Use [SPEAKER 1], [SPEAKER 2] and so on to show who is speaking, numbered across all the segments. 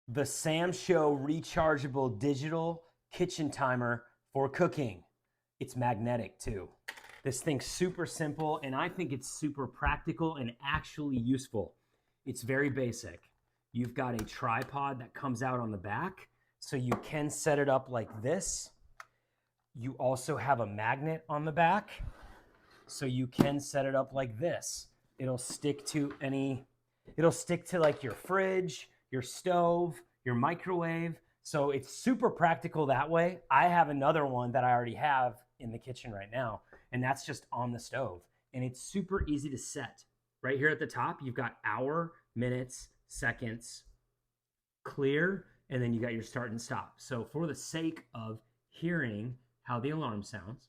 [SPEAKER 1] the Sam Show rechargeable digital kitchen timer for cooking. It's magnetic too. This thing's super simple, and I think it's super practical and actually useful. It's very basic. You've got a tripod that comes out on the back, so you can set it up like this. You also have a magnet on the back, so you can set it up like this. It'll stick to like your fridge, your stove, your microwave. So it's super practical that way. I have another one that I already have in the kitchen right now, and that's just on the stove. And it's super easy to set. Right here at the top, you've got hour, minutes, seconds, clear, and then you got your start and stop. So for the sake of hearing how the alarm sounds,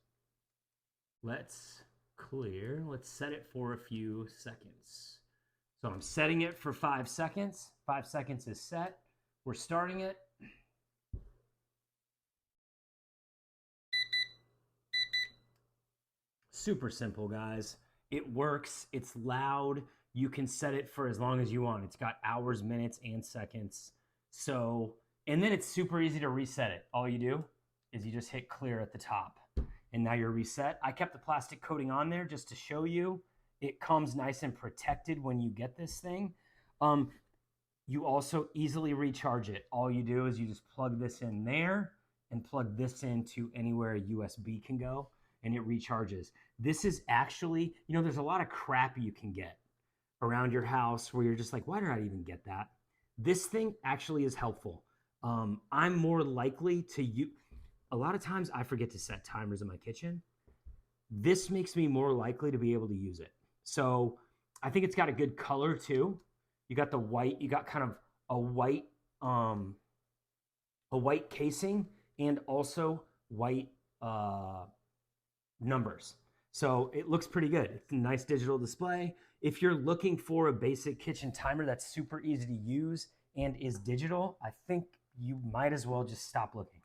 [SPEAKER 1] let's set it for a few seconds. So I'm setting it for 5 seconds. 5 seconds is set. We're starting it. Super simple, guys. It works. It's loud. You can set it for as long as you want. It's got hours, minutes, and seconds. So, and then it's super easy to reset it. All you do is you just hit clear at the top. And now you're reset. I kept the plastic coating on there just to show you. It comes nice and protected when you get this thing. You also easily recharge it. All you do is you just plug this in there and plug this into anywhere a USB can go, and it recharges. This is actually, you know, there's a lot of crap you can get around your house where you're just like, why did I even get that? This thing actually is helpful. I'm more likely to use, a lot of times I forget to set timers in my kitchen. This makes me more likely to be able to use it. So I think it's got a good color too. You got the white, you got kind of a white casing and also white numbers. So it looks pretty good. It's a nice digital display. If you're looking for a basic kitchen timer that's super easy to use and is digital, I think you might as well just stop looking.